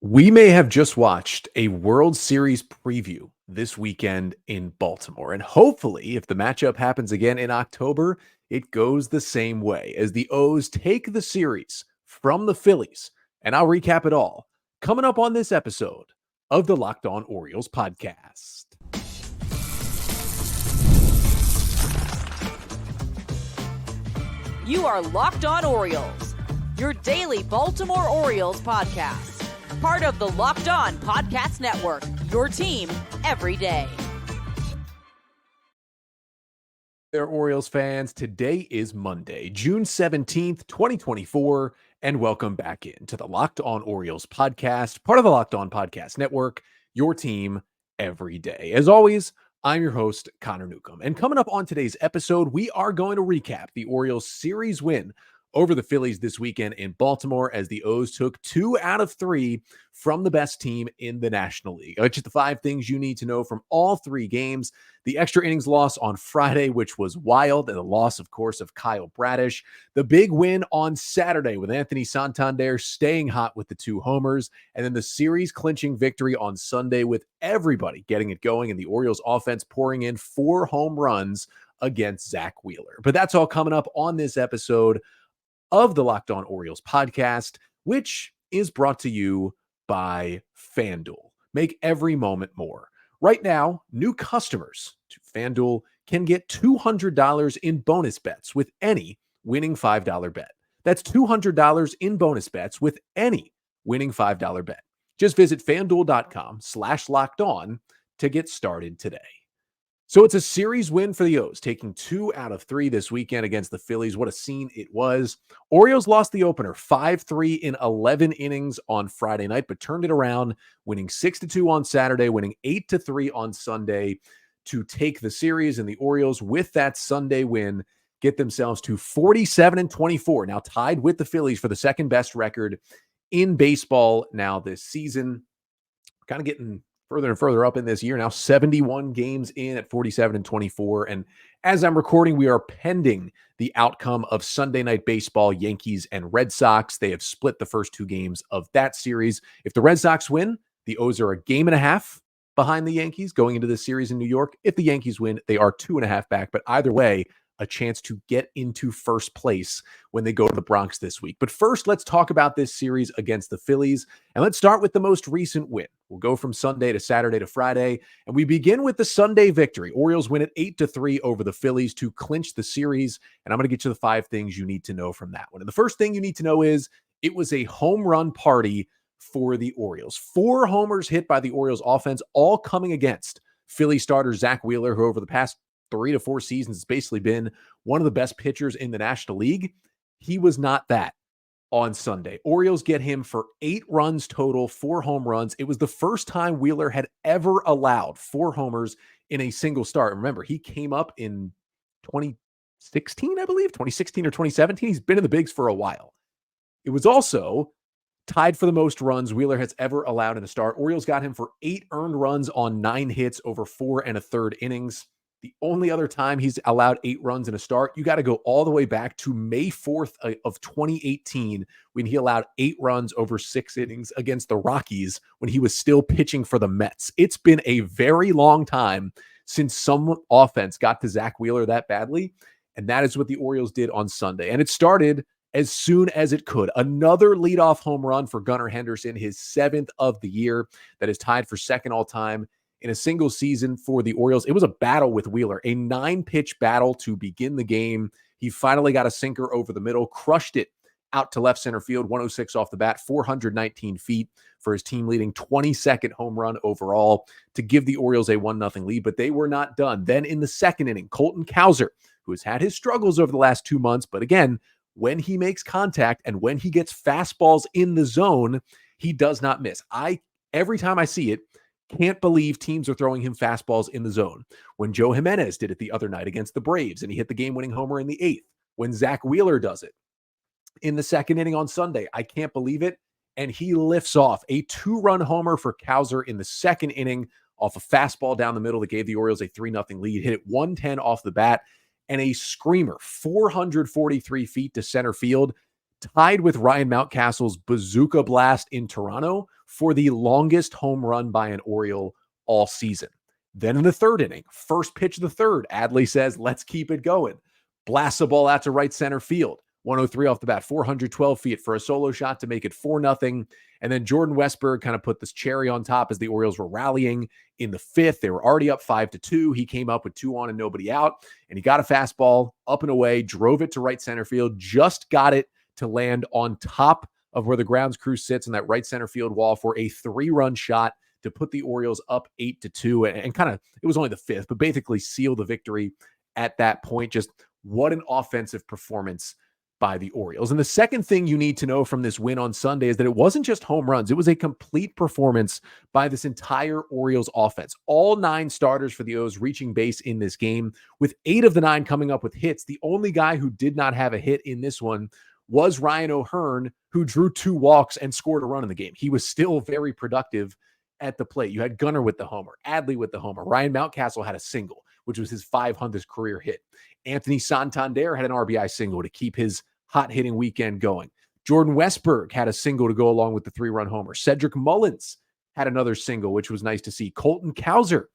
We may have just watched a World Series preview this weekend in Baltimore. And hopefully, if the matchup happens again in October, it goes the same way as the O's take the series from the Phillies. And I'll recap it all coming up on this episode of the Locked On Orioles podcast. You are Locked On Orioles, your daily Baltimore Orioles podcast. Part of the Locked On Podcast Network, your team every day. There, Orioles fans, today is Monday, June 17th, 2024, and welcome back into the Locked On Orioles podcast, part of the Locked On Podcast Network, your team every day. As always, I'm your host, Connor Newcomb, and coming up on today's episode, we are going to recap the Orioles series win over the Phillies this weekend in Baltimore as the O's took 2 out of 3 from the best team in the National League. Which is the 5 things you need to know from all 3 games. The extra innings loss on Friday, which was wild, and the loss, of course, of Kyle Bradish. The big win on Saturday with Anthony Santander staying hot with the 2 homers. And then the series-clinching victory on Sunday with everybody getting it going and the Orioles offense pouring in 4 home runs against Zach Wheeler. But that's all coming up on this episode of the Locked On Orioles podcast, which is brought to you by FanDuel. Make every moment more. Right now, new customers to FanDuel can get $200 in bonus bets with any winning $5 bet. That's $200 in bonus bets with any winning $5 bet. Just visit FanDuel.com/lockedon to get started today. So it's a series win for the O's, taking 2 out of 3 this weekend against the Phillies. What a scene it was. Orioles lost the opener 5-3 in 11 innings on Friday night, but turned it around, winning 6-2 on Saturday, winning 8-3 on Sunday to take the series. And the Orioles, with that Sunday win, get themselves to 47-24, now tied with the Phillies for the second best record in baseball now this season. Kind of getting further and further up in this year now, 71 games in at 47-24. And as I'm recording, we are pending the outcome of Sunday Night Baseball, Yankees and Red Sox. They have split the first 2 games of that series. If the Red Sox win, the O's are a game and a half behind the Yankees going into this series in New York. If the Yankees win, they are 2.5 back. But either way, a chance to get into first place when they go to the Bronx this week. But first, let's talk about this series against the Phillies. And let's start with the most recent win. We'll go from Sunday to Saturday to Friday. And we begin with the Sunday victory. Orioles win at 8-3 over the Phillies to clinch the series. And I'm going to get you the 5 things you need to know from that one. And the first thing you need to know is it was a home run party for the Orioles. 4 homers hit by the Orioles offense, all coming against Philly starter Zach Wheeler, who over the past 3 to 4 seasons has basically been one of the best pitchers in the National League. He was not that on Sunday. Orioles get him for 8 runs total, 4 home runs. It was the first time Wheeler had ever allowed 4 homers in a single start. Remember, he came up in 2016, I believe, 2016 or 2017. He's been in the bigs for a while. It was also tied for the most runs Wheeler has ever allowed in a start. Orioles got him for 8 earned runs on 9 hits over 4 1/3 innings. The only other time he's allowed 8 runs in a start, you got to go all the way back to May 4th of 2018 when he allowed 8 runs over 6 innings against the Rockies when he was still pitching for the Mets. It's been a very long time since some offense got to Zach Wheeler that badly, and that is what the Orioles did on Sunday. And it started as soon as it could. Another leadoff home run for Gunnar Henderson, his 7th of the year, that is tied for second all-time in a single season for the Orioles. It was a battle with Wheeler, a 9-pitch battle to begin the game. He finally got a sinker over the middle, crushed it out to left center field, 106 off the bat, 419 feet for his team-leading 22nd home run overall to give the Orioles a 1-0 lead, but they were not done. Then in the second inning, Colton Cowser, who has had his struggles over the last 2 months, but again, when he makes contact and when he gets fastballs in the zone, he does not miss. Every time I see it, can't believe teams are throwing him fastballs in the zone. When Joe Jimenez did it the other night against the Braves and he hit the game-winning homer in the 8th. When Zach Wheeler does it in the second inning on Sunday, I can't believe it. And he lifts off a 2-run homer for Cowser in the second inning off a fastball down the middle that gave the Orioles a 3-0 lead. Hit it 110 off the bat and a screamer, 443 feet to center field. tied with Ryan Mountcastle's bazooka blast in Toronto for the longest home run by an Oriole all season. Then in the third inning, first pitch of the third, Adley says, let's keep it going. Blasts a ball out to right center field. 103 off the bat, 412 feet for a solo shot to make it 4-0. And then Jordan Westburg kind of put this cherry on top as the Orioles were rallying in the fifth. They were already up 5-2. He came up with 2 on and nobody out, and he got a fastball up and away, drove it to right center field, just got it to land on top of where the grounds crew sits in that right center field wall for a 3-run shot to put the Orioles up 8-2. And kind of, it was only the fifth, but basically seal the victory at that point. Just what an offensive performance by the Orioles. And the second thing you need to know from this win on Sunday is that it wasn't just home runs. It was a complete performance by this entire Orioles offense. All 9 starters for the O's reaching base in this game, with 8 of the 9 coming up with hits. The only guy who did not have a hit in this one was Ryan O'Hearn, who drew 2 walks and scored a run in the game. He was still very productive at the plate. You had Gunnar with the homer, Adley with the homer. Ryan Mountcastle had a single, which was his 500th career hit. Anthony Santander had an RBI single to keep his hot hitting weekend going. Jordan Westburg had a single to go along with the 3-run homer. Cedric Mullins had another single, which was nice to see. Colton Cowser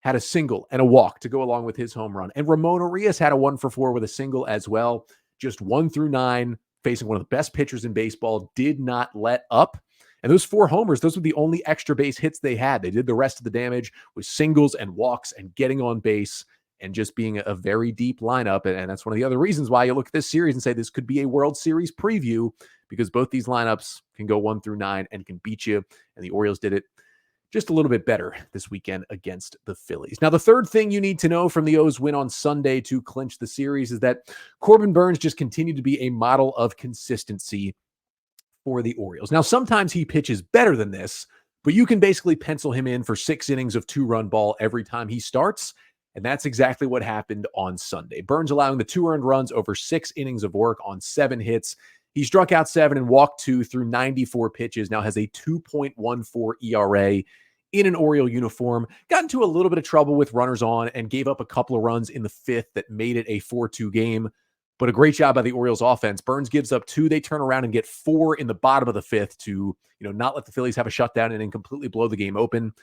had a single and a walk to go along with his home run. And Ramon Arias had a 1-for-4 with a single as well. Just 1 through 9, facing one of the best pitchers in baseball, did not let up. And those 4 homers, those were the only extra base hits they had. They did the rest of the damage with singles and walks and getting on base and just being a very deep lineup. And that's one of the other reasons why you look at this series and say this could be a World Series preview, because both these lineups can go 1 through 9 and can beat you. And the Orioles did it just a little bit better this weekend against the Phillies. Now, the third thing you need to know from the O's win on Sunday to clinch the series is that Corbin Burnes just continued to be a model of consistency for the Orioles. Now, sometimes he pitches better than this, but you can basically pencil him in for 6 innings of 2-run ball every time he starts. And that's exactly what happened on Sunday. Burnes allowing the 2 earned runs over 6 innings of work on 7 hits. He struck out 7 and walked 2 through 94 pitches, now has a 2.14 ERA in an Oriole uniform. Got into a little bit of trouble with runners on and gave up a couple of runs in the 5th that made it a 4-2 game. But a great job by the Orioles offense. Burnes gives up 2. They turn around and get 4 in the bottom of the 5th to, not let the Phillies have a shutdown and then completely blow the game open.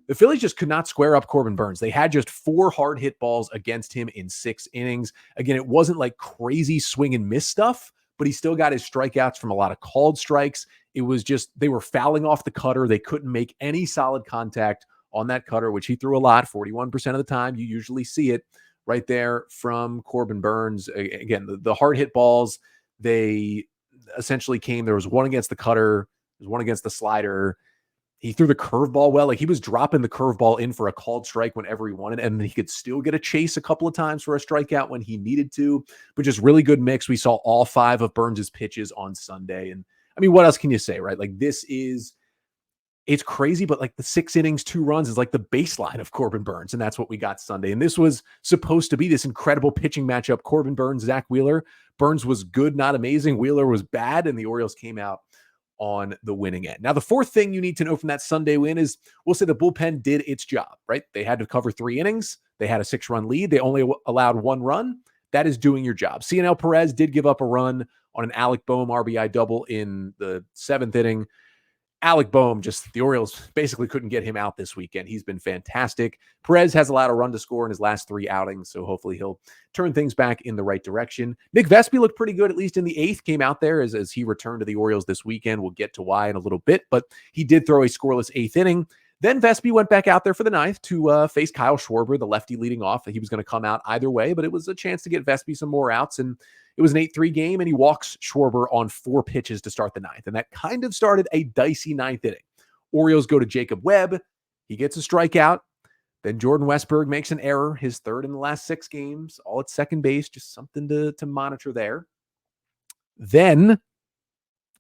The Phillies just could not square up Corbin Burnes. They had just 4 hard hit balls against him in 6 innings. Again, it wasn't like crazy swing and miss stuff, but he still got his strikeouts from a lot of called strikes. It was just, they were fouling off the cutter. They couldn't make any solid contact on that cutter, which he threw a lot, 41% of the time. You usually see it right there from Corbin Burnes. Again, the hard hit balls, they essentially came. There was one against the cutter. There was one against the slider. He threw the curveball well. Like, he was dropping the curveball in for a called strike whenever he wanted, and he could still get a chase a couple of times for a strikeout when he needed to, but just really good mix. We saw all 5 of Burnes' pitches on Sunday. And I mean, what else can you say, right? Like, it's crazy, but like the 6 innings, 2 runs is like the baseline of Corbin Burnes. And that's what we got Sunday. And this was supposed to be this incredible pitching matchup. Corbin Burnes, Zach Wheeler. Burnes was good, not amazing. Wheeler was bad, and the Orioles came out on the winning end. Now, the fourth thing you need to know from that Sunday win is, we'll say the bullpen did its job, right? They had to cover 3 innings. They had a 6-run lead. They only allowed 1 run. That is doing your job. Cionel Perez did give up a run on an Alec Boehm RBI double in the 7th inning. Alec Boehm, the Orioles basically couldn't get him out this weekend. He's been fantastic. Perez has allowed a run to score in his last 3 outings, so hopefully he'll turn things back in the right direction. Nick Vespi looked pretty good, at least in the 8th, came out there as he returned to the Orioles this weekend. We'll get to why in a little bit, but he did throw a scoreless 8th inning. Then Vespi went back out there for the 9th to face Kyle Schwarber, the lefty leading off. He was going to come out either way, but it was a chance to get Vespi some more outs, and it was an 8-3 game, and he walks Schwarber on 4 pitches to start the 9th, and that kind of started a dicey 9th inning. Orioles go to Jacob Webb. He gets a strikeout. Then Jordan Westburg makes an error, his 3rd in the last 6 games, all at second base, just something to monitor there. Then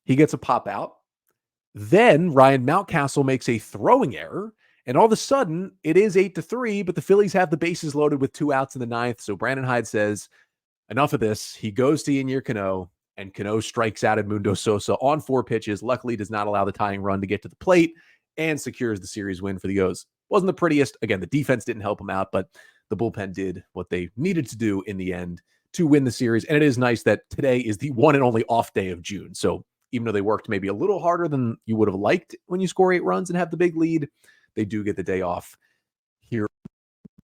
he gets a pop out. Then Ryan Mountcastle makes a throwing error, and all of a sudden it is 8-3, but the Phillies have the bases loaded with 2 outs in the 9th. So Brandon Hyde says, enough of this. He goes to Yennier Cano, and Cano strikes out Edmundo Sosa on 4 pitches. Luckily, does not allow the tying run to get to the plate and secures the series win for the O's. Wasn't the prettiest. Again, the defense didn't help him out, but the bullpen did what they needed to do in the end to win the series. And it is nice that today is the one and only off day of June. So even though they worked maybe a little harder than you would have liked when you score 8 runs and have the big lead, they do get the day off here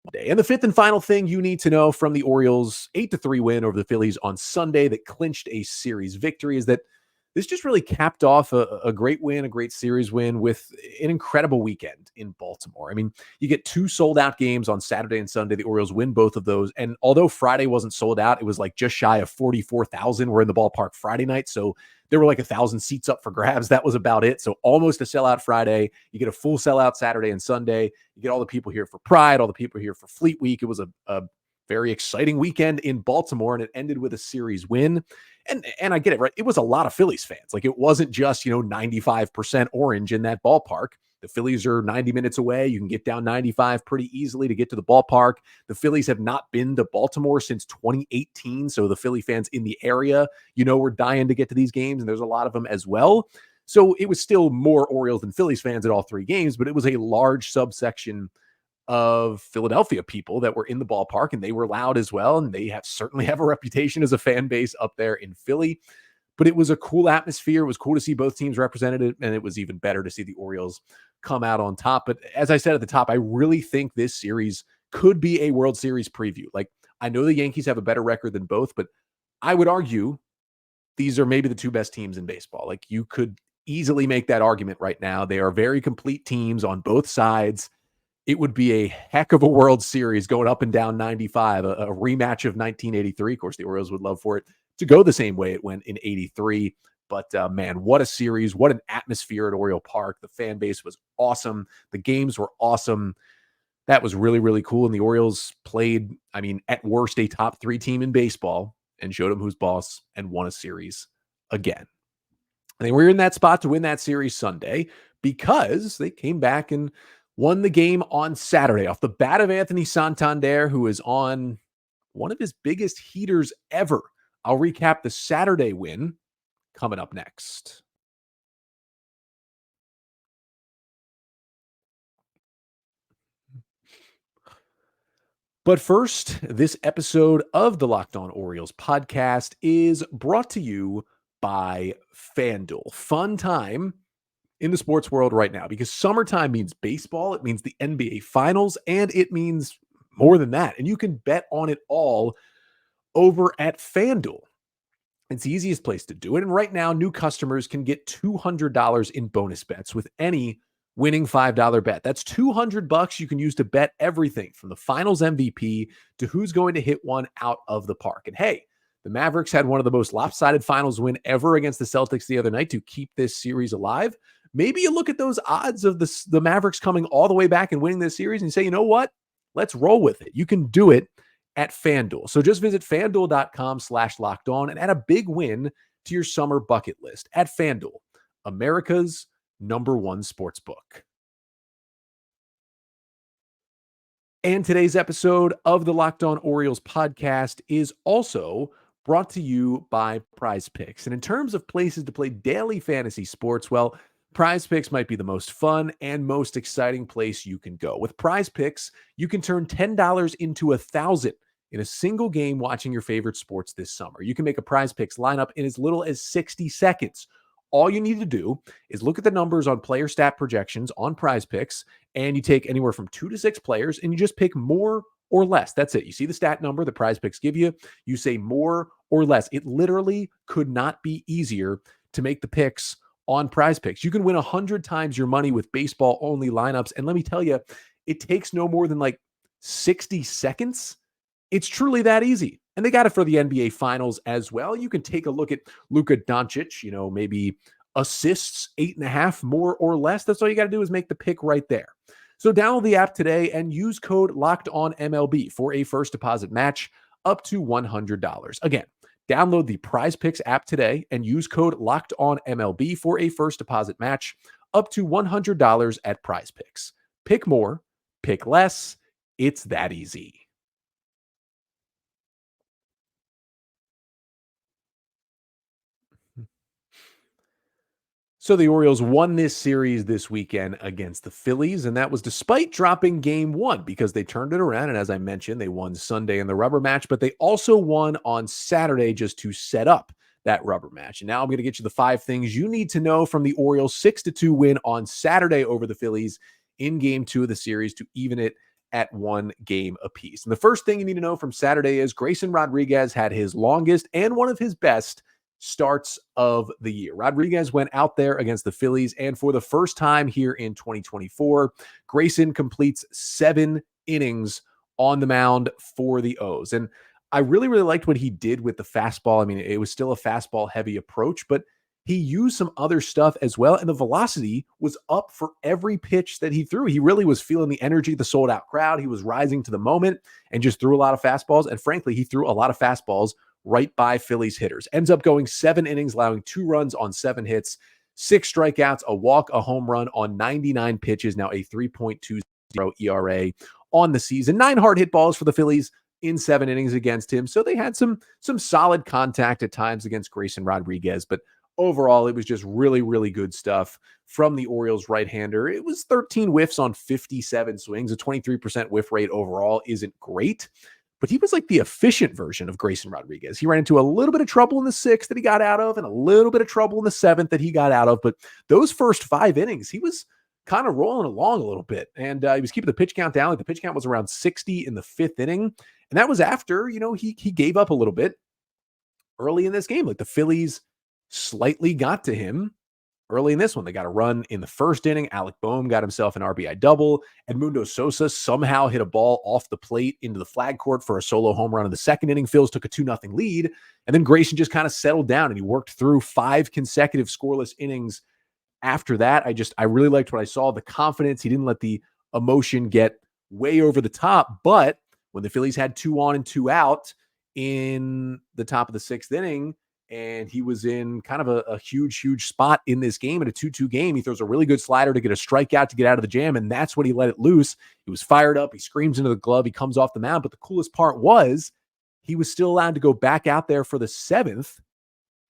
today. And the fifth and final thing you need to know from the Orioles' 8-3 win over the Phillies on Sunday that clinched a series victory is that this just really capped off a great win, a great series win with an incredible weekend in Baltimore. I mean, you get 2 sold-out games on Saturday and Sunday. The Orioles win both of those. And although Friday wasn't sold out, it was like just shy of 44,000 were in the ballpark Friday night. So there were like 1,000 seats up for grabs. That was about it. So almost a sellout Friday. You get a full sellout Saturday and Sunday. You get all the people here for Pride, all the people here for Fleet Week. It was a very exciting weekend in Baltimore, and it ended with a series win. And I get it, right? It was a lot of Phillies fans. Like, it wasn't just, 95% orange in that ballpark. The Phillies are 90 minutes away. You can get down 95 pretty easily to get to the ballpark. The Phillies have not been to Baltimore since 2018. So the Philly fans in the area, we're dying to get to these games, and there's a lot of them as well. So it was still more Orioles than Phillies fans at all 3 games, but it was a large subsection of Philadelphia people that were in the ballpark, and they were loud as well. And they certainly have a reputation as a fan base up there in Philly. But it was a cool atmosphere. It was cool to see both teams represented, and it was even better to see the Orioles come out on top. But as I said at the top, I really think this series could be a World Series preview. Like, I know the Yankees have a better record than both, but I would argue these are maybe the 2 best teams in baseball. Like, you could easily make that argument right now. They are very complete teams on both sides. It would be a heck of a World Series going up and down 95, a rematch of 1983. Of course, the Orioles would love for it to go the same way it went in 83. But man, what a series. What an atmosphere at Oriole Park. The fan base was awesome. The games were awesome. That was really, really cool. And the Orioles played, at worst, a top 3 team in baseball and showed them who's boss and won a series again. And they were in that spot to win that series Sunday because they came back and won the game on Saturday off the bat of Anthony Santander, who is on one of his biggest heaters ever. I'll recap the Saturday win coming up next. But first, this episode of the Locked On Orioles podcast is brought to you by FanDuel. Fun time in the sports world right now, because summertime means baseball, it means the NBA Finals, and it means more than that. And you can bet on it all over at FanDuel. It's the easiest place to do it. And right now, new customers can get $200 in bonus bets with any winning $5 bet. That's $200 you can use to bet everything from the Finals MVP to who's going to hit one out of the park. And hey, the Mavericks had one of the most lopsided Finals win ever against the Celtics the other night to keep this series alive. Maybe you look at those odds of the Mavericks coming all the way back and winning this series and say, you know what? Let's roll with it. You can do it at FanDuel. So just visit FanDuel.com/lockedon and add a big win to your summer bucket list at FanDuel, America's #1 sportsbook. And today's episode of the Locked On Orioles podcast is also brought to you by Prize Picks. And in terms of places to play daily fantasy sports, well, Prize Picks might be the most fun and most exciting place you can go. With Prize Picks, you can turn $10 into $1,000 in a single game watching your favorite sports this summer. You can make a Prize Picks lineup in as little as 60 seconds. All you need to do is look at the numbers on player stat projections on Prize Picks, and you take anywhere from 2 to 6 players, and you just pick more or less. That's it. You see the stat number the Prize Picks give you. You say more or less. It literally could not be easier to make the picks on Prize Picks. You can win 100 times your money with baseball-only lineups, and let me tell you, it takes no more than 60 seconds. It's truly that easy. And they got it for the NBA Finals as well. You can take a look at Luka Doncic, maybe assists 8.5 more or less. That's all you got to do is make the pick right there. So download the app today and use code LOCKEDONMLB for a first deposit match up to $100. Again, download the Prize Picks app today and use code LOCKEDONMLB for a first deposit match up to $100 at Prize Picks. Pick more, pick less. It's that easy. So the Orioles won this series this weekend against the Phillies, and that was despite dropping game one because they turned it around. And as I mentioned, they won Sunday in the rubber match, but they also won on Saturday just to set up that rubber match. And now I'm going to get you the 5 things you need to know from the Orioles 6-2 win on Saturday over the Phillies in game 2 of the series to even it at 1 game apiece. And the first thing you need to know from Saturday is Grayson Rodriguez had his longest and one of his best starts of the year. Rodriguez went out there against the Phillies, and for the first time here in 2024, Grayson completes 7 innings on the mound for the O's. And I really, really liked what he did with the fastball. I mean, it was still a fastball-heavy approach, but he used some other stuff as well, and the velocity was up for every pitch that he threw. He really was feeling the energy of the sold-out crowd. He was rising to the moment and just threw a lot of fastballs, and frankly, he threw a lot of fastballs right by Phillies hitters. Ends up going 7 innings, allowing 2 runs on 7 hits, 6 strikeouts, a walk, a home run on 99 pitches, now a 3.20 ERA on the season. 9 hard hit balls for the Phillies in 7 innings against him. So they had some solid contact at times against Grayson Rodriguez, but overall, it was just really, really good stuff from the Orioles right-hander. It was 13 whiffs on 57 swings. A 23% whiff rate overall isn't great, but he was like the efficient version of Grayson Rodriguez. He ran into a little bit of trouble in the 6th that he got out of and a little bit of trouble in the 7th that he got out of. But those first 5 innings, he was kind of rolling along a little bit. And he was keeping the pitch count down. Like the pitch count was around 60 in the 5th inning. And that was after, he gave up a little bit early in this game. Like the Phillies slightly got to him early in this one. They got a run in the 1st inning. Alec Boehm got himself an RBI double. Edmundo Sosa somehow hit a ball off the plate into the flag court for a solo home run in the 2nd inning. Phils took a 2-0 lead. And then Grayson just kind of settled down and he worked through 5 consecutive scoreless innings after that. I really liked what I saw. The confidence. He didn't let the emotion get way over the top. But when the Phillies had 2 on and 2 out in the top of the 6th inning, and he was in kind of a huge spot in this game, at a 2-2 game. He throws a really good slider to get a strikeout to get out of the jam, and that's when he let it loose. He was fired up. He screams into the glove. He comes off the mound. But the coolest part was he was still allowed to go back out there for the 7th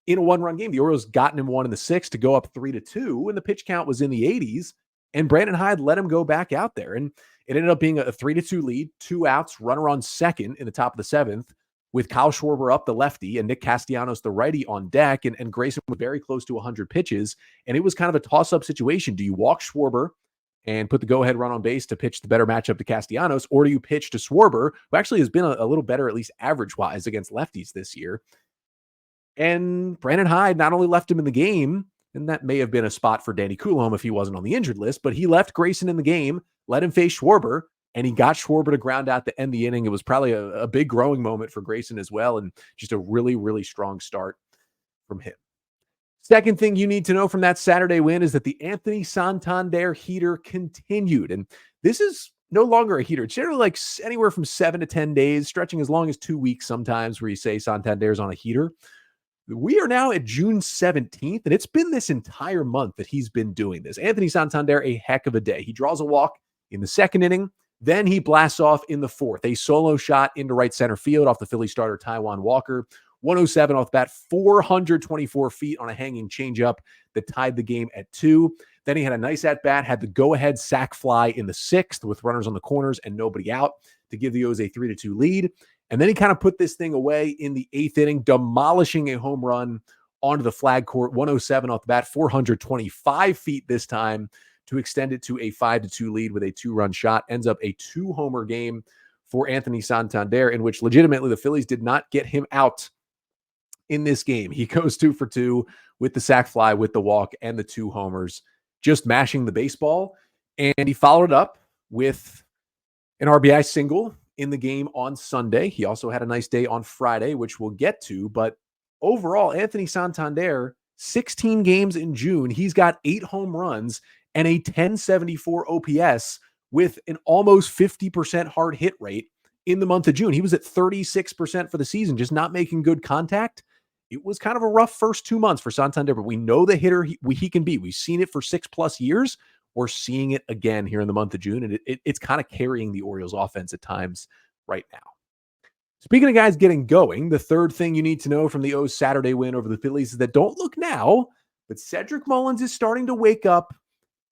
in a 1-run game. The Orioles gotten him 1 in the 6th to go up 3-2, and the pitch count was in the 80s, and Brandon Hyde let him go back out there. And it ended up being a 3-2 lead, 2 outs, runner on second in the top of the 7th, with Kyle Schwarber up, the lefty, and Nick Castellanos, the righty, on deck. And Grayson was very close to 100 pitches. And it was kind of a toss-up situation. Do you walk Schwarber and put the go-ahead run on base to pitch the better matchup to Castellanos, or do you pitch to Schwarber, who actually has been a little better, at least average-wise, against lefties this year? And Brandon Hyde not only left him in the game, and that may have been a spot for Danny Coulomb if he wasn't on the injured list, but he left Grayson in the game, let him face Schwarber, and he got Schwarber to ground out to end the inning. It was probably a big growing moment for Grayson as well, and just a really, really strong start from him. Second thing you need to know from that Saturday win is that the Anthony Santander heater continued. And this is no longer a heater. It's generally like anywhere from 7 to 10 days, stretching as long as 2 weeks sometimes, where you say Santander's on a heater. We are now at June 17th, and it's been this entire month that he's been doing this. Anthony Santander, a heck of a day. He draws a walk in the 2nd inning. Then he blasts off in the 4th, a solo shot into right center field off the Philly starter Taijuan Walker. 107 off the bat, 424 feet on a hanging changeup that tied the game at 2. Then he had a nice at-bat, had the go-ahead sac fly in the 6th with runners on the corners and nobody out to give the O's a 3-2 lead. And then he kind of put this thing away in the 8th inning, demolishing a home run onto the flag court. 107 off the bat, 425 feet this time, to extend it to a 5-2 lead with a 2-run shot. Ends up a 2-homer game for Anthony Santander, in which legitimately the Phillies did not get him out in this game. He goes 2 for 2 with the sac fly, with the walk, and the 2 homers, just mashing the baseball. And he followed it up with an RBI single in the game on Sunday. He also had a nice day on Friday, which we'll get to. But overall, Anthony Santander, 16 games in June, he's got 8 home runs and a 1074 OPS with an almost 50% hard hit rate in the month of June. He was at 36% for the season, just not making good contact. It was kind of a rough first 2 months for Santander, but we know the hitter he can be. We've seen it for 6+ years. We're seeing it again here in the month of June, and it's kind of carrying the Orioles offense at times right now. Speaking of guys getting going, the third thing you need to know from the O's Saturday win over the Phillies is that don't look now, But Cedric Mullins is starting to wake up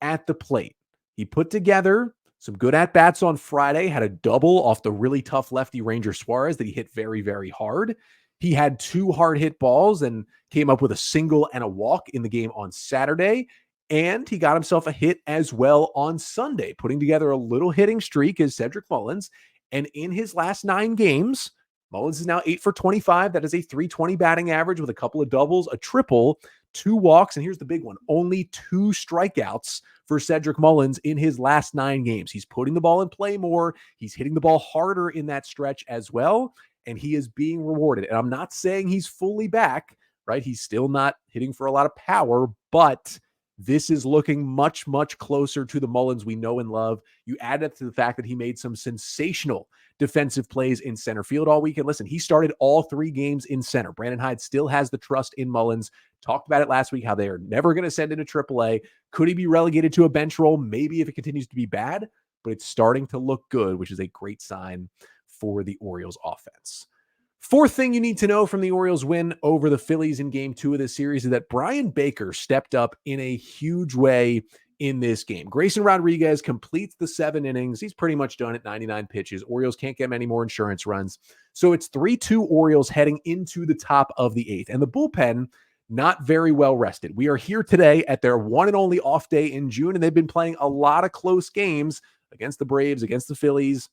at the plate. He put together some good at-bats on Friday, had a double off the really tough lefty Ranger Suarez that he hit very, very hard. He had 2 hard hit balls and came up with a single and a walk in the game on Saturday. And he got himself a hit as well on Sunday, putting together a little hitting streak as Cedric Mullins. And in his last 9 games, Mullins is now 8 for 25. That is a .320 batting average with a couple of doubles, a triple, 2 walks, and here's the big one, only 2 strikeouts for Cedric Mullins in his last 9 games. He's putting the ball in play more. He's hitting the ball harder in that stretch as well, and he is being rewarded. And I'm not saying he's fully back, right? He's still not hitting for a lot of power, but this is looking much, much closer to the Mullins we know and love. You add that to the fact that he made some sensational defensive plays in center field all weekend. Listen, he started all 3 games in center. Brandon Hyde still has the trust in Mullins. Talked about it last week, how they are never going to send him to AAA. Could he be relegated to a bench role? Maybe if it continues to be bad, but it's starting to look good, which is a great sign for the Orioles offense. Fourth thing you need to know from the Orioles win over the Phillies in game 2 of this series is that Brian Baker stepped up in a huge way in this game. Grayson Rodriguez completes the 7 innings. He's pretty much done at 99 pitches. Orioles can't get many more insurance runs. So it's 3-2 Orioles heading into the top of the 8th. And the bullpen, not very well rested. We are here today at their one and only off day in June, and they've been playing a lot of close games against the Braves, against the Phillies,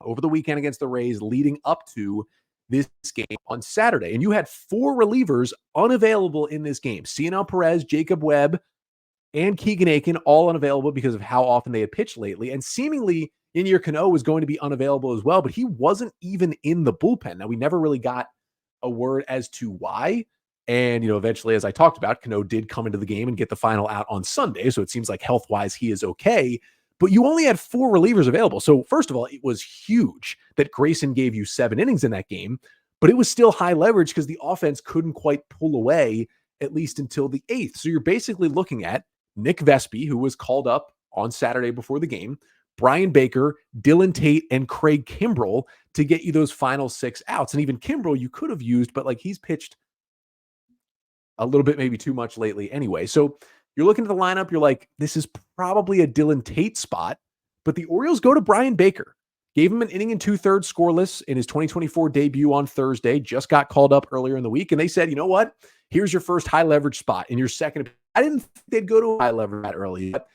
over the weekend against the Rays, leading up to this game on Saturday. And you had 4 relievers unavailable in this game. Cionel Perez, Jacob Webb, and Keegan Akin all unavailable because of how often they had pitched lately. And seemingly Yennier Cano was going to be unavailable as well, but he wasn't even in the bullpen. Now, we never really got a word as to why. And, eventually, as I talked about, Cano did come into the game and get the final out on Sunday. So it seems like health-wise, he is okay. But you only had 4 relievers available. So first of all, it was huge that Grayson gave you 7 innings in that game, but it was still high leverage because the offense couldn't quite pull away, at least until the 8th. So you're basically looking at Nick Vespi, who was called up on Saturday before the game, Brian Baker, Dylan Tate, and Craig Kimbrell to get you those final 6 outs. And even Kimbrell you could have used, but he's pitched a little bit maybe too much lately anyway. So you're looking at the lineup, you're like, this is probably a Dylan Tate spot, but the Orioles go to Brian Baker. Gave him an inning and 2/3 scoreless in his 2024 debut on Thursday, just got called up earlier in the week, and they said, you know what? Here's your first high leverage spot in your second. I didn't think they'd go to a high leverage that early, but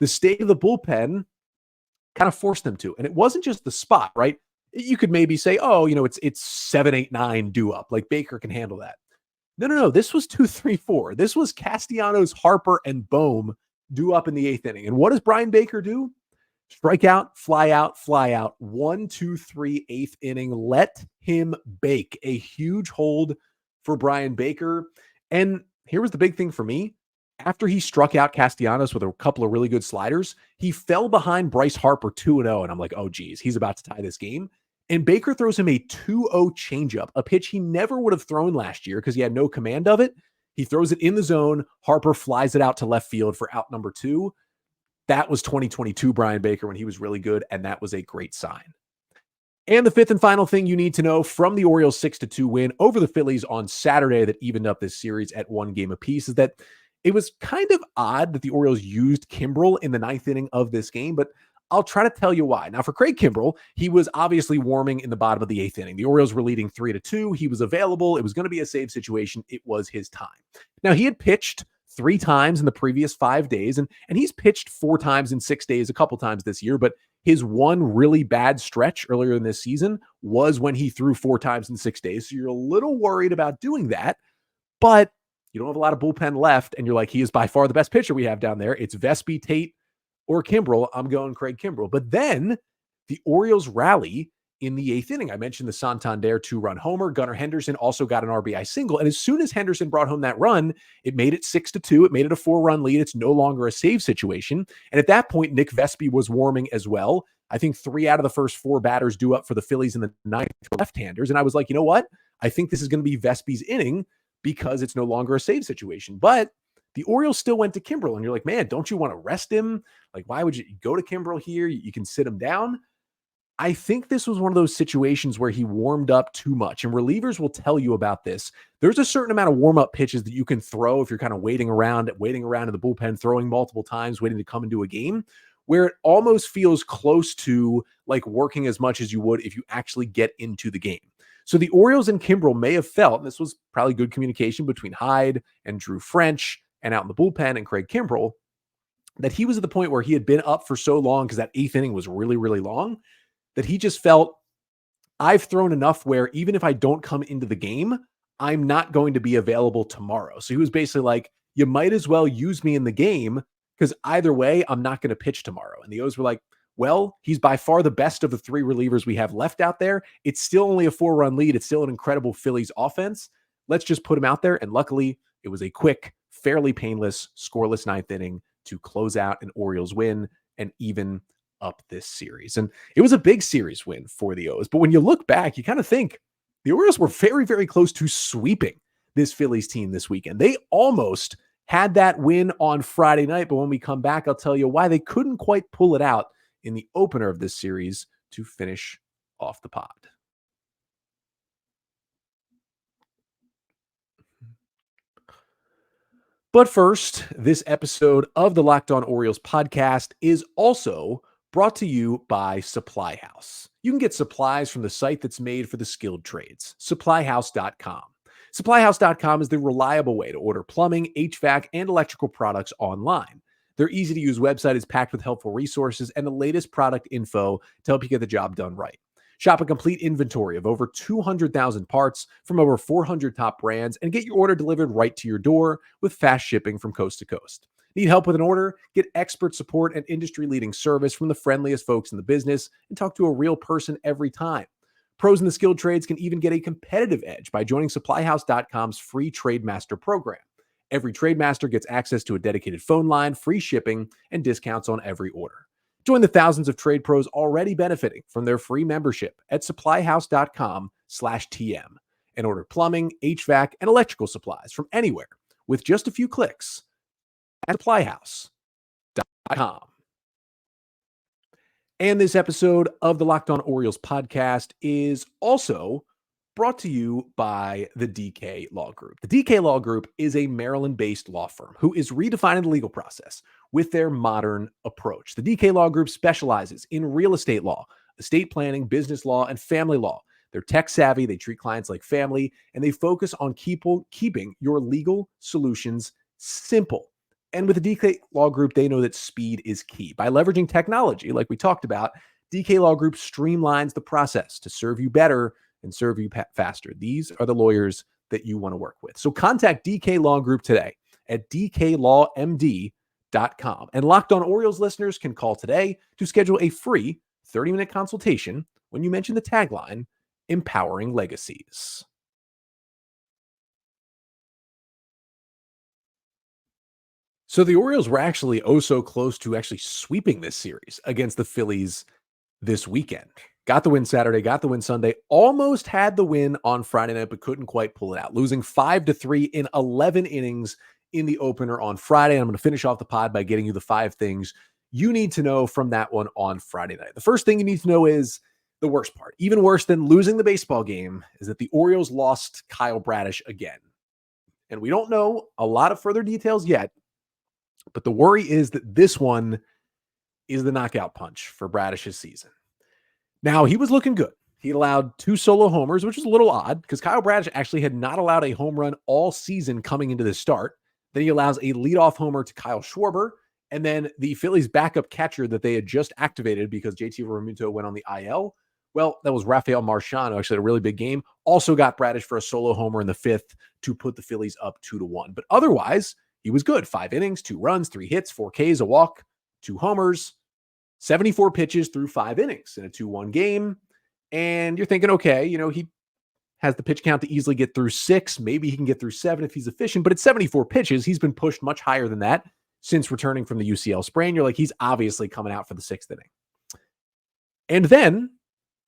the state of the bullpen kind of forced them to. And it wasn't just the spot, right? You could maybe say, oh, it's 7, 8, 9 due up. Baker can handle that. No. This was 2, 3, 4. This was Castellanos, Harper, and Bohm due up in the 8th inning. And what does Brian Baker do? Strike out, fly out, fly out. 1, 2, 3, 8th inning. Let him bake. A huge hold for Brian Baker. And here was the big thing for me. After he struck out Castellanos with a couple of really good sliders, he fell behind Bryce Harper 2-0. And I'm like, oh, geez, he's about to tie this game. And Baker throws him a 2-0 changeup, a pitch he never would have thrown last year because he had no command of it. He throws it in the zone. Harper flies it out to left field for out number 2. That was 2022 Brian Baker when he was really good, and that was a great sign. And the 5th and final thing you need to know from the Orioles 6-2 win over the Phillies on Saturday that evened up this series at 1 game apiece is that it was kind of odd that the Orioles used Kimbrell in the 9th inning of this game, but I'll try to tell you why. Now, for Craig Kimbrell, he was obviously warming in the bottom of the 8th inning. The Orioles were leading 3-2. He was available. It was going to be a save situation. It was his time. Now, he had pitched 3 times in the previous 5 days, and he's pitched 4 times in 6 days, a couple times this year, but his one really bad stretch earlier in this season was when he threw 4 times in 6 days. So you're a little worried about doing that, but you don't have a lot of bullpen left, and you're like, he is by far the best pitcher we have down there. It's Vespi, Tate, or Kimbrell. I'm going Craig Kimbrell. But then the Orioles rally in the 8th inning. I mentioned the Santander 2-run homer. Gunnar Henderson also got an RBI single. And as soon as Henderson brought home that run, it made it 6-2. It made it a 4-run lead. It's no longer a save situation. And at that point, Nick Vespi was warming as well. I think 3 out of the first 4 batters due up for the Phillies in the 9th were left-handers. And I was like, you know what? I think this is going to be Vespi's inning because it's no longer a save situation. But the Orioles still went to Kimbrell, and you're like, man, don't you want to rest him? Why would you go to Kimbrell here? You can sit him down. I think this was one of those situations where he warmed up too much, and relievers will tell you about this. There's a certain amount of warm-up pitches that you can throw if you're kind of waiting around in the bullpen, throwing multiple times, waiting to come into a game, where it almost feels close to like working as much as you would if you actually get into the game. So the Orioles and Kimbrel may have felt, and this was probably good communication between Hyde and Drew French and out in the bullpen and Craig Kimbrel, that he was at the point where he had been up for so long because that eighth inning was really, really long, that he just felt, I've thrown enough where even if I don't come into the game, I'm not going to be available tomorrow. So he was basically like, you might as well use me in the game because either way, I'm not going to pitch tomorrow. And the O's were like, well, he's by far the best of the three relievers we have left out there. It's still only a 4-run lead. It's still an incredible Phillies offense. Let's just put him out there. And luckily, it was a quick, fairly painless, scoreless ninth inning to close out an Orioles win and even up this series. And it was a big series win for the O's. But when you look back, you kind of think the Orioles were very, very close to sweeping this Phillies team this weekend. They almost had that win on Friday night. But when we come back, I'll tell you why they couldn't quite pull it out in the opener of this series to finish off the pod. But first, this episode of the Locked On Orioles podcast is also brought to you by Supply House. You can get supplies from the site that's made for the skilled trades, supplyhouse.com. Supplyhouse.com is the reliable way to order plumbing, HVAC, and electrical products online. Their easy-to-use website is packed with helpful resources and the latest product info to help you get the job done right. Shop a complete inventory of over 200,000 parts from over 400 top brands and get your order delivered right to your door with fast shipping from coast to coast. Need help with an order? Get expert support and industry-leading service from the friendliest folks in the business and talk to a real person every time. Pros in the skilled trades can even get a competitive edge by joining SupplyHouse.com's free Trade Master program. Every Trade Master gets access to a dedicated phone line, free shipping, and discounts on every order. Join the thousands of trade pros already benefiting from their free membership at supplyhouse.com/TM and order plumbing, HVAC, and electrical supplies from anywhere with just a few clicks at supplyhouse.com. And this episode of the Locked On Orioles podcast is also brought to you by the DK Law Group. The DK Law Group is a Maryland-based law firm who is redefining the legal process with their modern approach. The DK Law Group specializes in real estate law, estate planning, business law, and family law. They're tech savvy, they treat clients like family, and they focus on keeping your legal solutions simple. And with the DK Law Group, they know that speed is key. By leveraging technology, like we talked about, DK Law Group streamlines the process to serve you better and serve you faster. These are the lawyers that you want to work with. So contact DK Law Group today at dklawmd.com. And Locked On Orioles listeners can call today to schedule a free 30-minute consultation when you mention the tagline, Empowering Legacies. So the Orioles were actually so close to actually sweeping this series against the Phillies this weekend. Got the win Saturday, got the win Sunday, almost had the win on Friday night, but couldn't quite pull it out, losing 5-3 in 11 innings in the opener on Friday. And I'm going to finish off the pod by getting you the 5 things you need to know from that one on Friday night. The first thing you need to know is the worst part. Even worse than losing the baseball game is that the Orioles lost Kyle Bradish again. And we don't know a lot of further details yet, but the worry is that this one is the knockout punch for Bradish's season. Now, he was looking good. He allowed 2 solo homers, which is a little odd because Kyle Bradish actually had not allowed a home run all season coming into the start. Then he allows a leadoff homer to Kyle Schwarber. And then the Phillies backup catcher that they had just activated because JT Realmuto went on the IL. Well, that was Rafael Marchand, who actually had a really big game. Also got Bradish for a solo homer in the 5th to put the Phillies up 2-1. But otherwise, he was good. 5 innings, 2 runs, 3 hits, 4 Ks, a walk, 2 homers, 74 pitches through 5 innings in a 2-1 game. And you're thinking, okay, he has the pitch count to easily get through 6. Maybe he can get through 7 if he's efficient, but it's 74 pitches. He's been pushed much higher than that since returning from the UCL sprain. You're like, he's obviously coming out for the 6th inning. And then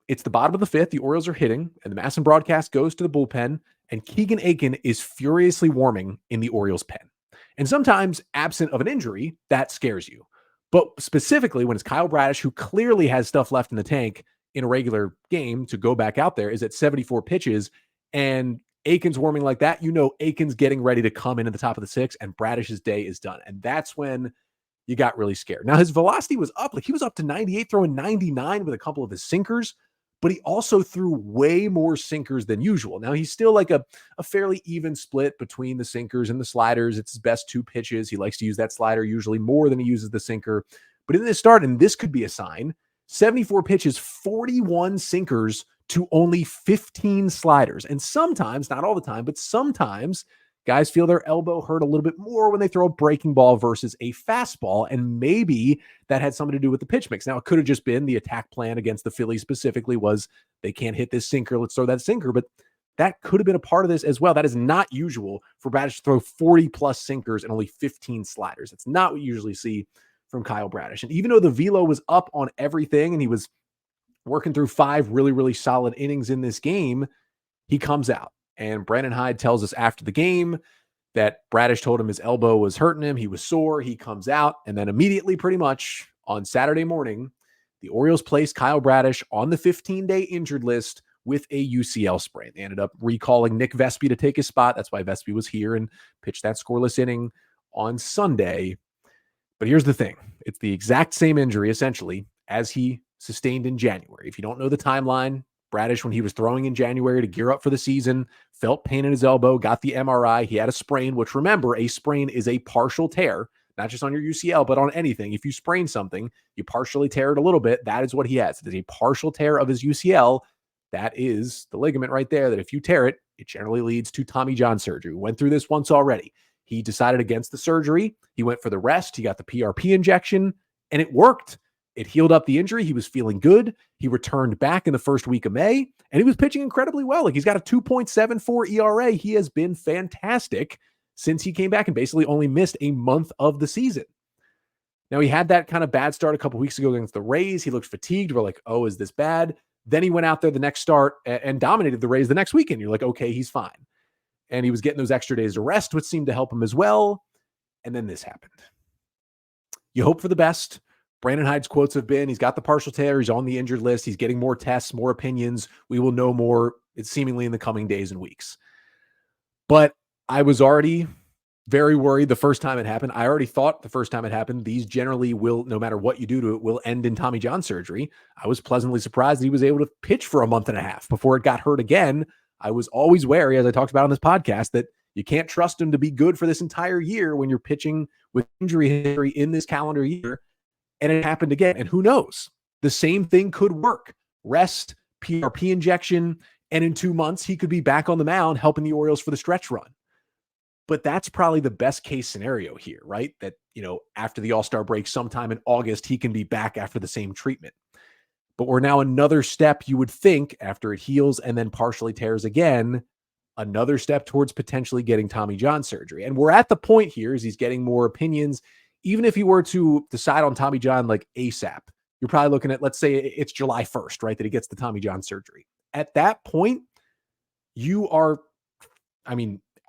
it's the bottom of the 5th. The Orioles are hitting, and the Masson broadcast goes to the bullpen, and Keegan Akin is furiously warming in the Orioles pen. And sometimes, absent of an injury, that scares you. But specifically, when it's Kyle Bradish, who clearly has stuff left in the tank, in a regular game to go back out there is at 74 pitches, and Akin's warming like that. Akin's getting ready to come in at the top of the sixth, and Bradish's day is done. And that's when you got really scared. Now, his velocity was up. Like, he was up to 98, throwing 99 with a couple of his sinkers, but he also threw way more sinkers than usual. Now, he's still like a fairly even split between the sinkers and the sliders. It's his best two pitches. He likes to use that slider usually more than he uses the sinker. But in this start, and this could be a sign, 74 pitches, 41 sinkers to only 15 sliders. And sometimes, not all the time, but sometimes guys feel their elbow hurt a little bit more when they throw a breaking ball versus a fastball. And maybe that had something to do with the pitch mix. Now, it could have just been the attack plan against the Phillies specifically was they can't hit this sinker. Let's throw that sinker. But that could have been a part of this as well. That is not usual for Bradish to throw 40 plus sinkers and only 15 sliders. That's not what you usually see from Kyle Bradish. And even though the velo was up on everything and he was working through 5 really, really solid innings in this game, he comes out. And Brandon Hyde tells us after the game that Bradish told him his elbow was hurting him. He was sore. He comes out. And then immediately, pretty much on Saturday morning, the Orioles placed Kyle Bradish on the 15-day injured list with a UCL sprain. They ended up recalling Nick Vespi to take his spot. That's why Vespi was here and pitched that scoreless inning on Sunday. But here's the thing. It's the exact same injury, essentially, as he sustained in January. If you don't know the timeline, Bradish, when he was throwing in January to gear up for the season, felt pain in his elbow, got the MRI. He had a sprain, which, remember, a sprain is a partial tear, not just on your UCL, but on anything. If you sprain something, you partially tear it a little bit. That is what he has. It is a partial tear of his UCL. That is the ligament right there, that if you tear it, it generally leads to Tommy John surgery. We went through this once already. He decided against the surgery. He went for the rest. He got the PRP injection, and it worked. It healed up the injury. He was feeling good. He returned back in the first week of May, and he was pitching incredibly well. Like, he's got a 2.74 ERA. He has been fantastic since he came back and basically only missed a month of the season. Now, he had that kind of bad start a couple weeks ago against the Rays. He looked fatigued. We're like, oh, is this bad? Then he went out there the next start and dominated the Rays the next weekend. You're like, okay, he's fine. And he was getting those extra days to rest, which seemed to help him as well. And then this happened. You hope for the best. Brandon Hyde's quotes have been, he's got the partial tear, he's on the injured list, he's getting more tests, more opinions. We will know more, it's seemingly in the coming days and weeks. But I was already very worried the first time it happened. I already thought the first time it happened, these generally will, no matter what you do to it, will end in Tommy John surgery. I was pleasantly surprised that he was able to pitch for a month and a half before it got hurt again. I was always wary, as I talked about on this podcast, that you can't trust him to be good for this entire year when you're pitching with injury history in this calendar year. And it happened again. And who knows? The same thing could work. Rest, PRP injection, and in 2 months, he could be back on the mound helping the Orioles for the stretch run. But that's probably the best case scenario here, right? That, after the All-Star break, sometime in August, he can be back after the same treatment. But we're now another step, you would think, after it heals and then partially tears again, another step towards potentially getting Tommy John surgery. And we're at the point here as he's getting more opinions. Even if he were to decide on Tommy John like ASAP, you're probably looking at, let's say it's July 1st, right? That he gets the Tommy John surgery. At that point, you are,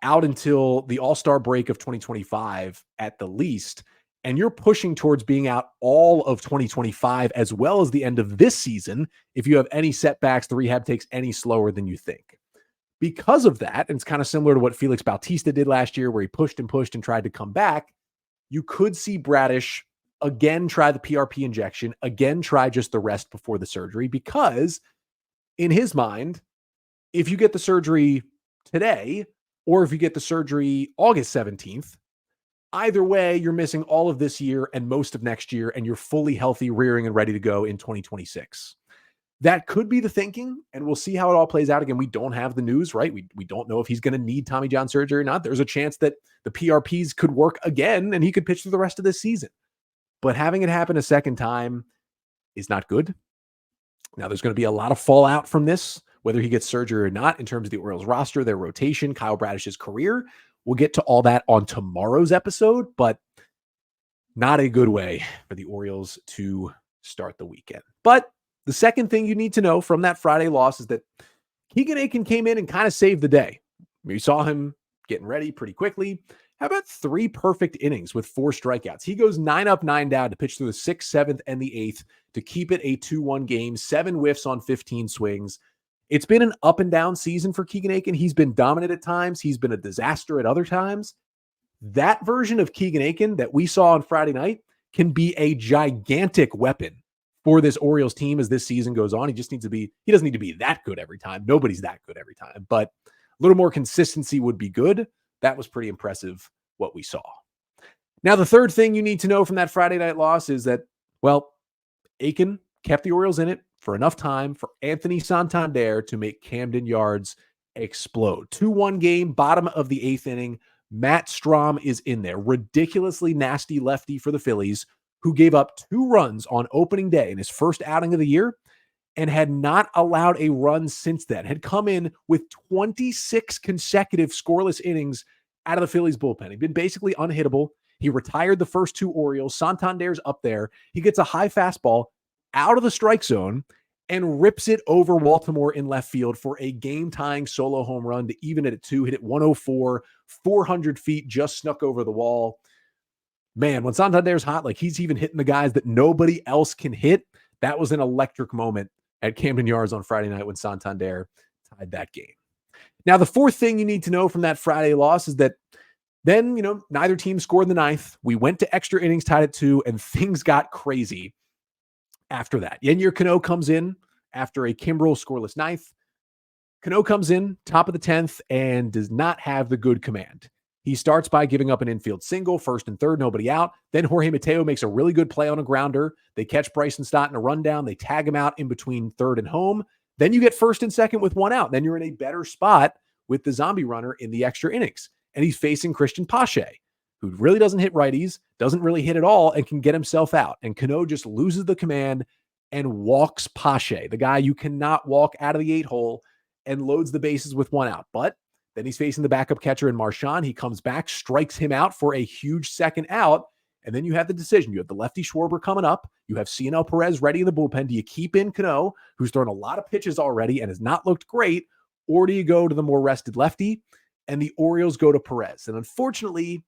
out until the All-Star break of 2025 at the least, and you're pushing towards being out all of 2025 as well as the end of this season if you have any setbacks, the rehab takes any slower than you think. Because of that, and it's kind of similar to what Felix Bautista did last year where he pushed and tried to come back, you could see Bradish again try the PRP injection, again try just the rest before the surgery, because in his mind, if you get the surgery today or if you get the surgery August 17th, either way, you're missing all of this year and most of next year, and you're fully healthy, rearing and ready to go in 2026. That could be the thinking, and we'll see how it all plays out. Again, we don't have the news, right? We don't know if he's going to need Tommy John surgery or not. There's a chance that the PRPs could work again and he could pitch through the rest of this season. But having it happen a second time is not good. Now, there's going to be a lot of fallout from this, whether he gets surgery or not, in terms of the Orioles roster, their rotation, Kyle Bradish's career. We'll get to all that on tomorrow's episode, but not a good way for the Orioles to start the weekend. But the second thing you need to know from that Friday loss is that Keegan Akin came in and kind of saved the day. We saw him getting ready pretty quickly, How about 3 perfect innings with 4 strikeouts? He goes 9 up, 9 down to pitch through the 6th, 7th, and the 8th to keep it a 2-1 game, 7 whiffs on 15 swings. It's been an up and down season for Keegan Akin. He's been dominant at times. He's been a disaster at other times. That version of Keegan Akin that we saw on Friday night can be a gigantic weapon for this Orioles team as this season goes on. He doesn't need to be that good every time. Nobody's that good every time, but a little more consistency would be good. That was pretty impressive what we saw. Now, the third thing you need to know from that Friday night loss is that, well, Akin kept the Orioles in it for enough time for Anthony Santander to make Camden Yards explode. 2-1 game, bottom of the 8th inning. Matt Strahm is in there. Ridiculously nasty lefty for the Phillies, who gave up 2 runs on opening day in his first outing of the year and had not allowed a run since then. Had come in with 26 consecutive scoreless innings out of the Phillies bullpen. He'd been basically unhittable. He retired the first 2 Orioles. Santander's up there. He gets a high fastball out of the strike zone and rips it over Baltimore in left field for a game-tying solo home run to even it at 2, hit it 104, 400 feet, just snuck over the wall. Man, when Santander's hot, like he's even hitting the guys that nobody else can hit. That was an electric moment at Camden Yards on Friday night when Santander tied that game. Now, the fourth thing you need to know from that Friday loss is that then, neither team scored in the 9th. We went to extra innings, tied at 2, and things got crazy after that. Yennier Cano comes in after a Kimbrel scoreless 9th. Cano comes in top of the 10th and does not have the good command. He starts by giving up an infield single, 1st and 3rd, nobody out. Then Jorge Mateo makes a really good play on a grounder. They catch Bryson Stott in a rundown. They tag him out in between 3rd and home. Then you get 1st and 2nd with 1 out. Then you're in a better spot with the zombie runner in the extra innings. And he's facing Christian Pache, who really doesn't hit righties, doesn't really hit at all, and can get himself out. And Cano just loses the command and walks Pache, the guy you cannot walk out of the 8-hole, and loads the bases with 1 out. But then he's facing the backup catcher in Marchand. He comes back, strikes him out for a huge 2nd out. And then you have the decision. You have the lefty Schwarber coming up. You have Cionel Perez ready in the bullpen. Do you keep in Cano, who's thrown a lot of pitches already and has not looked great, or do you go to the more rested lefty? And the Orioles go to Perez. And unfortunately,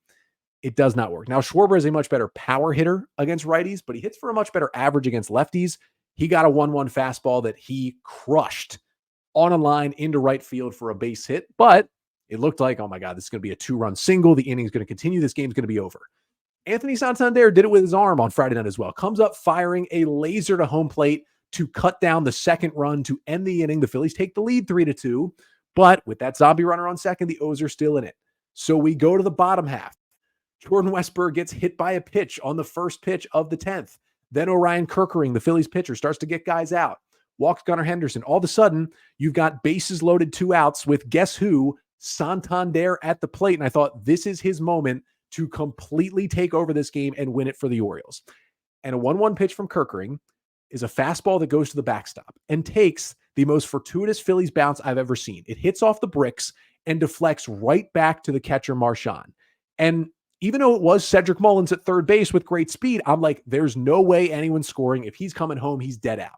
it does not work. Now, Schwarber is a much better power hitter against righties, but he hits for a much better average against lefties. He got a 1-1 fastball that he crushed on a line into right field for a base hit. But it looked like, oh my God, this is going to be a 2-run single. The inning's going to continue. This game's going to be over. Anthony Santander did it with his arm on Friday night as well. Comes up firing a laser to home plate to cut down the 2nd run to end the inning. The Phillies take the lead 3-2. But with that zombie runner on 2nd, the O's are still in it. So we go to the bottom half. Jordan Westburg gets hit by a pitch on the first pitch of the 10th. Then Orion Kerkering, the Phillies pitcher, starts to get guys out. Walks Gunnar Henderson. All of a sudden, you've got bases loaded, 2 outs with guess who? Santander at the plate. And I thought this is his moment to completely take over this game and win it for the Orioles. And a 1-1 pitch from Kerkering is a fastball that goes to the backstop and takes the most fortuitous Phillies bounce I've ever seen. It hits off the bricks and deflects right back to the catcher Marchand. And even though it was Cedric Mullins at 3rd base with great speed, I'm like, there's no way anyone's scoring. If he's coming home, he's dead out.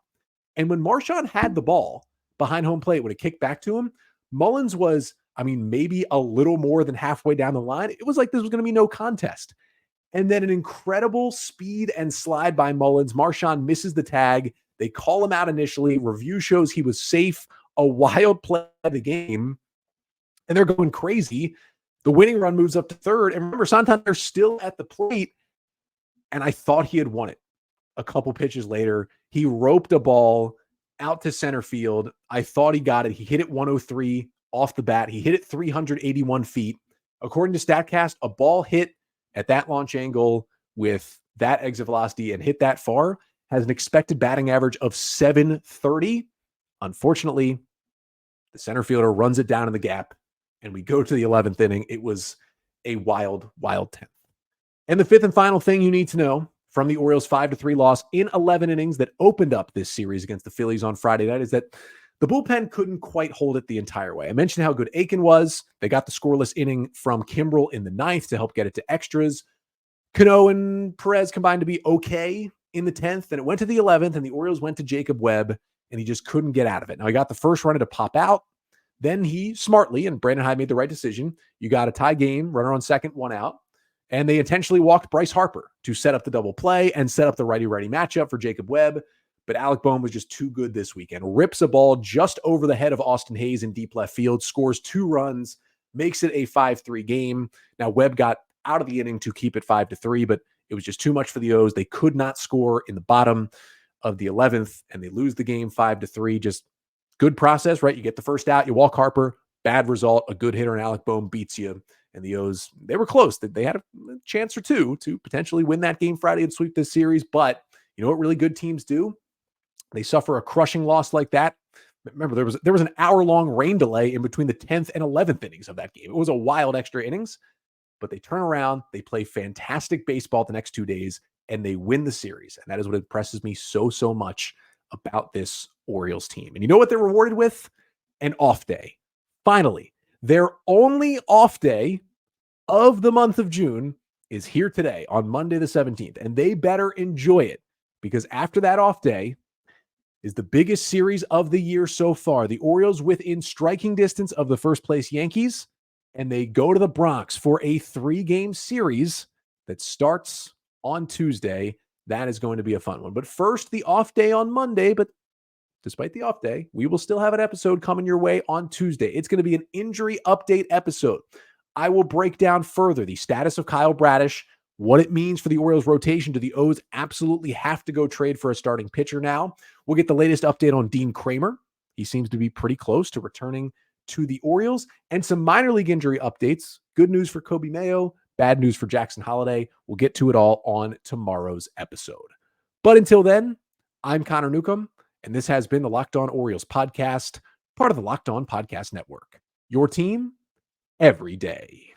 And when Marchand had the ball behind home plate, when it kicked back to him, Mullins was, maybe a little more than halfway down the line. It was like this was going to be no contest. And then an incredible speed and slide by Mullins. Marchand misses the tag. They call him out initially. Review shows he was safe. A wild play of the game. And they're going crazy. The winning run moves up to 3rd. And remember, Santander's still at the plate. And I thought he had won it. A couple pitches later, he roped a ball out to center field. I thought he got it. He hit it 103 off the bat. He hit it 381 feet. According to StatCast, a ball hit at that launch angle with that exit velocity and hit that far has an expected batting average of 730. Unfortunately, the center fielder runs it down in the gap, and we go to the 11th inning. It was a wild, wild 10th. And the 5th and final thing you need to know from the Orioles' 5-3 loss in 11 innings that opened up this series against the Phillies on Friday night is that the bullpen couldn't quite hold it the entire way. I mentioned how good Akin was. They got the scoreless inning from Kimbrel in the 9th to help get it to extras. Cano and Perez combined to be okay in the 10th, and it went to the 11th, and the Orioles went to Jacob Webb, and he just couldn't get out of it. Now, he got the first runner to pop out. Then he smartly, and Brandon Hyde made the right decision. You got a tie game, runner on second, one out. And they intentionally walked Bryce Harper to set up the double play and set up the righty-righty matchup for Jacob Webb. But Alec Bohm was just too good this weekend. Rips a ball just over the head of Austin Hayes in deep left field, scores 2 runs, makes it a 5-3 game. Now, Webb got out of the inning to keep it 5-3, but it was just too much for the O's. They could not score in the bottom of the 11th, and they lose the game 5-3. Just good process, right? You get the first out, you walk Harper, bad result, a good hitter, and Alec Bohm beats you. And the O's, they were close. They had a chance or two to potentially win that game Friday and sweep this series. But you know what really good teams do? They suffer a crushing loss like that. Remember, there was an hour-long rain delay in between the 10th and 11th innings of that game. It was a wild extra innings, but they turn around, they play fantastic baseball the next 2 days, and they win the series. And that is what impresses me so much about this Orioles team. And you know what they're rewarded with? An off day. Finally, their only off day of the month of June is here today on Monday the 17th. And they better enjoy it, because after that off day is the biggest series of the year so far. The Orioles within striking distance of the first place Yankees, and they go to the Bronx for a 3-game series that starts on Tuesday. That is going to be a fun one. But first, the off day on Monday. But despite the off day, we will still have an episode coming your way on Tuesday. It's going to be an injury update episode. I will break down further the status of Kyle Bradish, what it means for the Orioles rotation. Do the O's absolutely have to go trade for a starting pitcher now? We'll get the latest update on Dean Kramer. He seems to be pretty close to returning to the Orioles, and some minor league injury updates. Good news for Kobe Mayo, bad news for Jackson Holliday. We'll get to it all on tomorrow's episode. But until then, I'm Connor Newcomb, and this has been the Locked On Orioles podcast, part of the Locked On Podcast Network. Your team every day.